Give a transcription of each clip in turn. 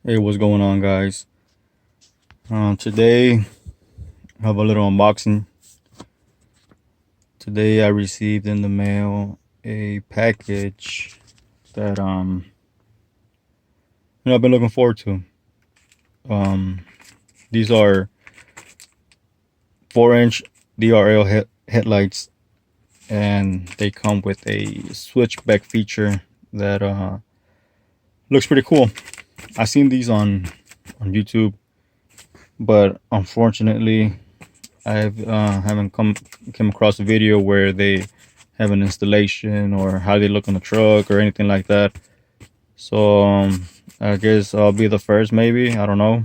Hey, what's going on, guys? Today I have a little unboxing. Today I received in the mail a package that I've been looking forward to. Um, these are 4-inch DRL headlights, and they come with a switchback feature that looks pretty cool. I've seen these on YouTube, but unfortunately haven't came across a video where they have an installation or how they look on the truck or anything like that. So I guess I'll be the first, maybe. I don't know.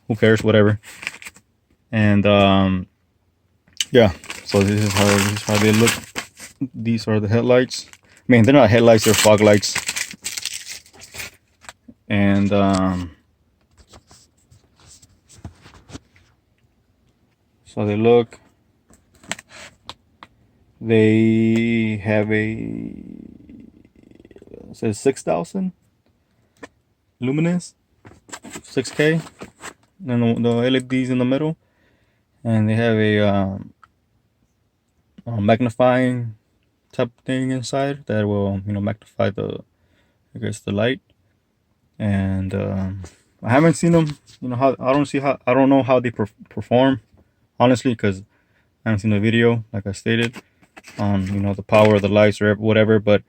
Who cares? Whatever. And yeah. So this is how they look. These are the headlights. I mean, they're not headlights; they're fog lights. And so they look. They have it says 6,000 luminous, 6K, and the LEDs in the middle, and they have a magnifying type thing inside that will magnify the light. And I haven't seen them. How I don't know how they perform, honestly, because I haven't seen the video, like I stated, on the power of the lights or whatever. But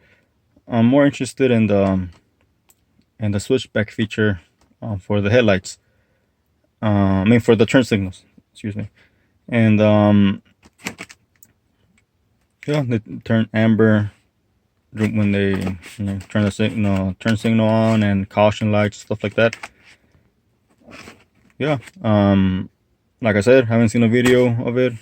I'm more interested in the switchback feature for the headlights. I mean, for the turn signals, excuse me. And yeah, they turn amber when they turn the turn signal on, and caution lights, stuff like that. Yeah. Like I said, haven't seen a video of it.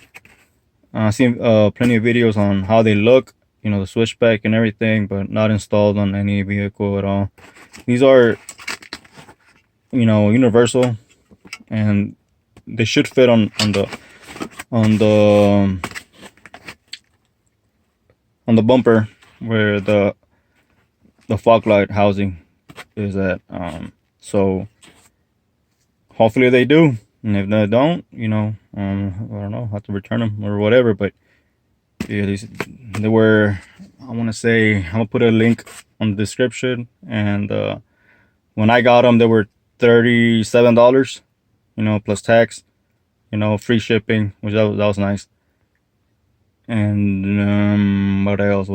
I've seen plenty of videos on how they look, the switchback and everything, but not installed on any vehicle at all. These are universal, and they should fit on the bumper where the fog light housing is at. So hopefully they do, and if they don't, I don't know, have to return them or whatever. But yeah, they were, I want to say, I'm gonna put a link on the description, and when I got them they were $37, plus tax, free shipping, which that was nice. And what else?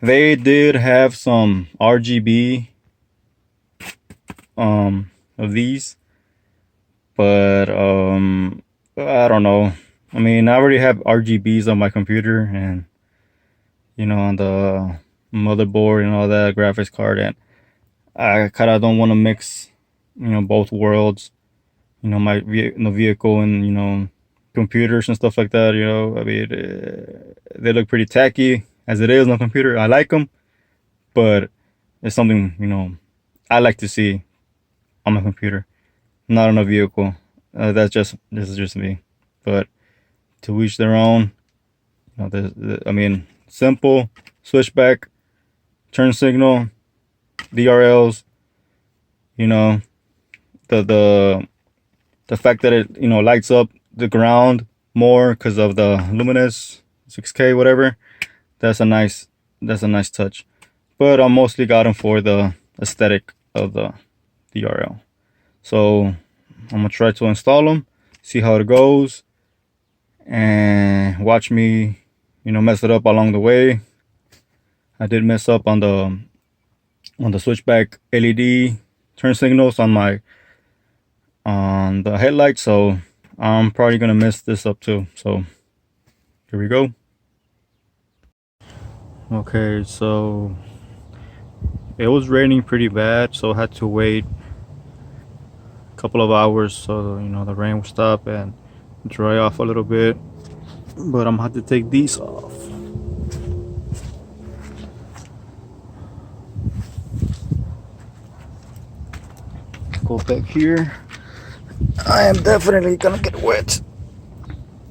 They did have some RGB of these, but I don't know. I mean, I already have RGBs on my computer, and on the motherboard and all that, graphics card, and I kind of don't want to mix both worlds, my vehicle and computers and stuff like that. I mean, they look pretty tacky as it is on the computer. I like them, but it's something I like to see on my computer, not on a vehicle. This is just me. But to each their own. I mean, simple switchback, turn signal, DRLs. The the fact that it lights up the ground more because of the luminous 6K whatever. That's a nice touch. But I mostly got them for the aesthetic of the DRL. So I'm gonna try to install them, see how it goes, and watch me mess it up along the way. I did mess up on the switchback LED turn signals on the headlights, so I'm probably gonna mess this up too. So here we go. Okay, so it was raining pretty bad, so I had to wait a couple of hours so the rain would stop and dry off a little bit. But I'm gonna have to take these off. Go back here. I am definitely gonna get wet.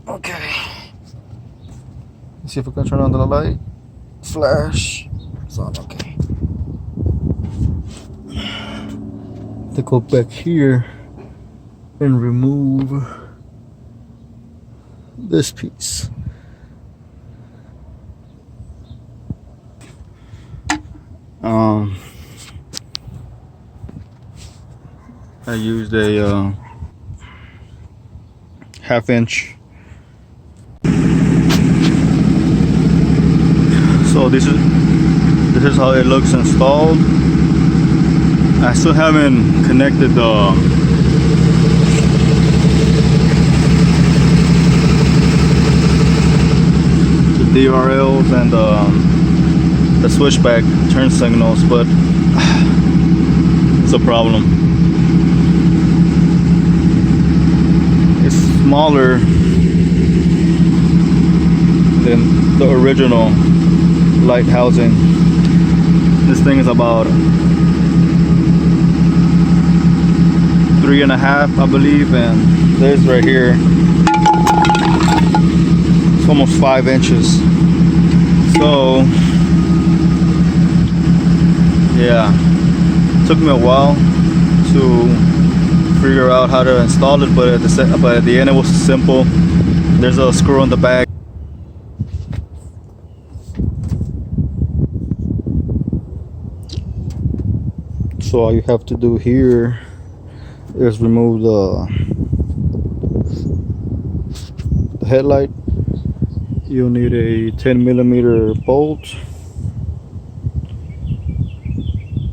Okay. Let's see if we can turn on the light. Flash. It's on. Okay. to go back here and remove this piece. I used a 1/2 inch. So this is how it looks installed. I still haven't connected the DRLs and the switchback turn signals, but it's a problem. It's smaller than the original light housing. This thing is about 3.5, I believe, and this right here, it's almost 5 inches. So yeah, it took me a while to figure out how to install it, but at the end it was simple. There's a screw on the back. So all you have to do here is remove the headlight. You'll need a 10mm bolt,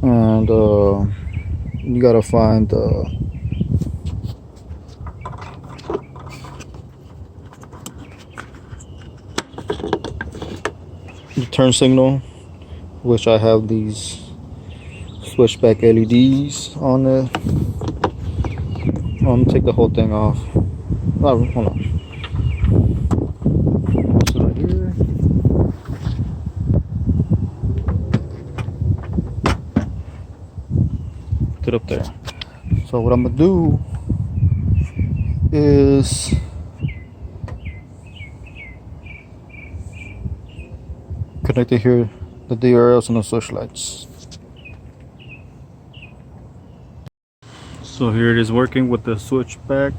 and you gotta find the turn signal, which I have these switchback LEDs on it. I'm gonna take the whole thing off. Oh, hold on. This is right here. Get up there. So what I'm gonna do is connect it here, the DRLs and the switch lights. So here it is working with the switchback.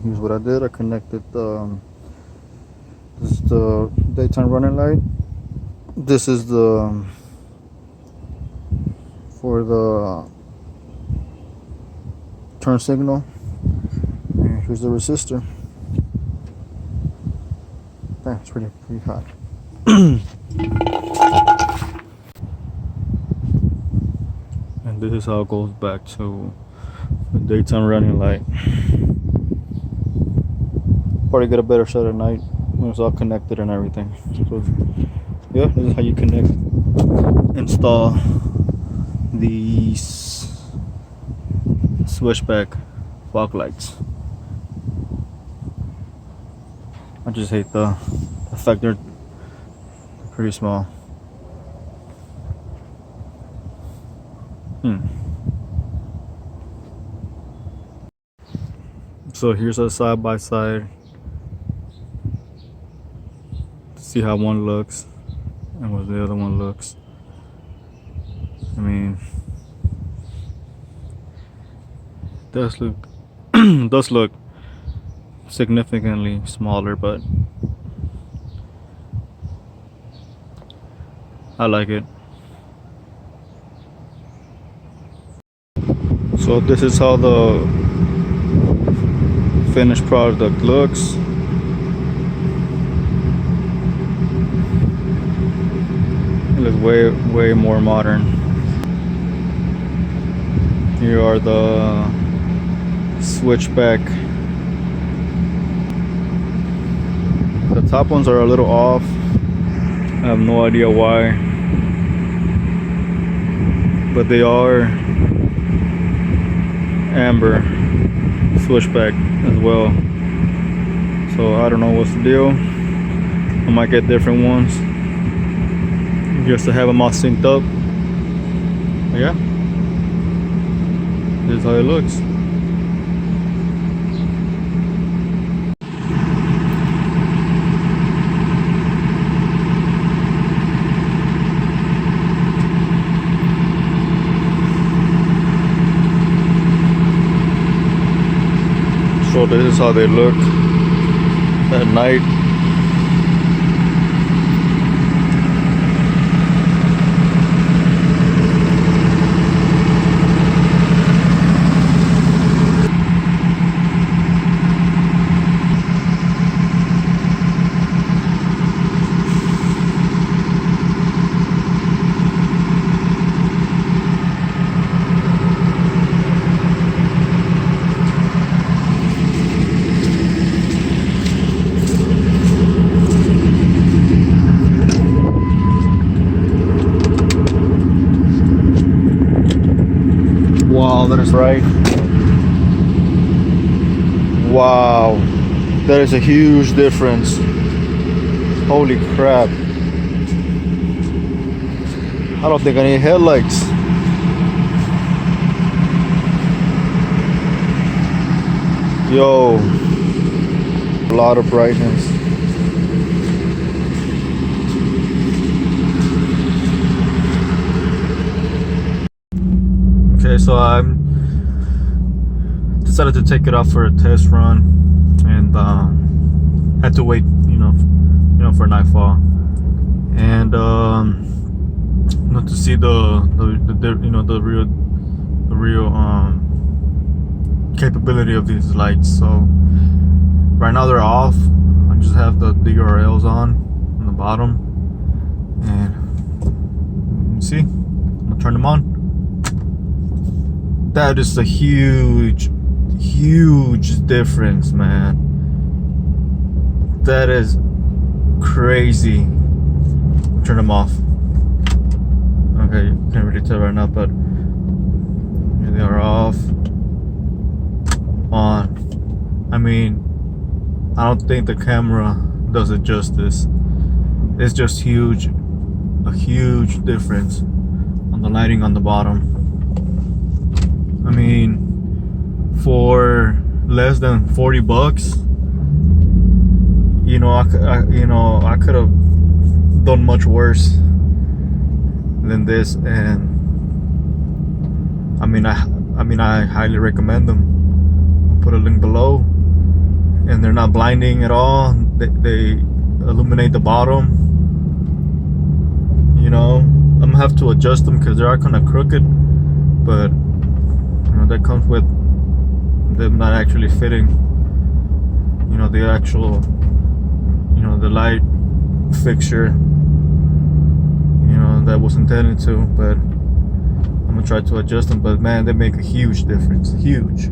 Here's what I did. I connected this is the daytime running light. This is the for the turn signal. And here's the resistor. That's pretty hot. And this is how it goes back to the daytime running light. Probably get a better shot at night when it's all connected and everything. So yeah, this is how you install these switchback fog lights. I just hate the fact they're pretty small. So here's a side by side. See how one looks and what the other one looks. I mean, it does look significantly smaller, but I like it. So this is how the finished product looks. It looks way more modern. Here are the switchback. The top ones are a little off. I have no idea why, but they are amber switchback as well. So I don't know what's the deal. I might get different ones just to have them all synced up. But yeah, this is how it looks. So this is how they look at night. Wow, that is right. Wow, that is a huge difference. Holy crap. I don't think I need headlights. Yo, a lot of brightness. Okay, so I'm decided to take it out for a test run, and had to wait, for nightfall, and not to see the real capability of these lights. So right now they're off. I just have the DRLs on the bottom, and you see, I'm gonna turn them on. That is a huge difference, man. That is crazy. Turn them off. Okay, you can't really tell right now, but here they are off. On. I mean, I don't think the camera does it justice. It's just huge. A huge difference on the lighting on the bottom. I mean, for less than 40 bucks, I could have done much worse than this, and I mean, I highly recommend them. I'll put a link below, and they're not blinding at all. They illuminate the bottom. I'm gonna have to adjust them because they are kind of crooked, but that comes with them not actually fitting, the actual, the light fixture, that was intended to. But I'm gonna try to adjust them. But man, they make a huge difference. Huge.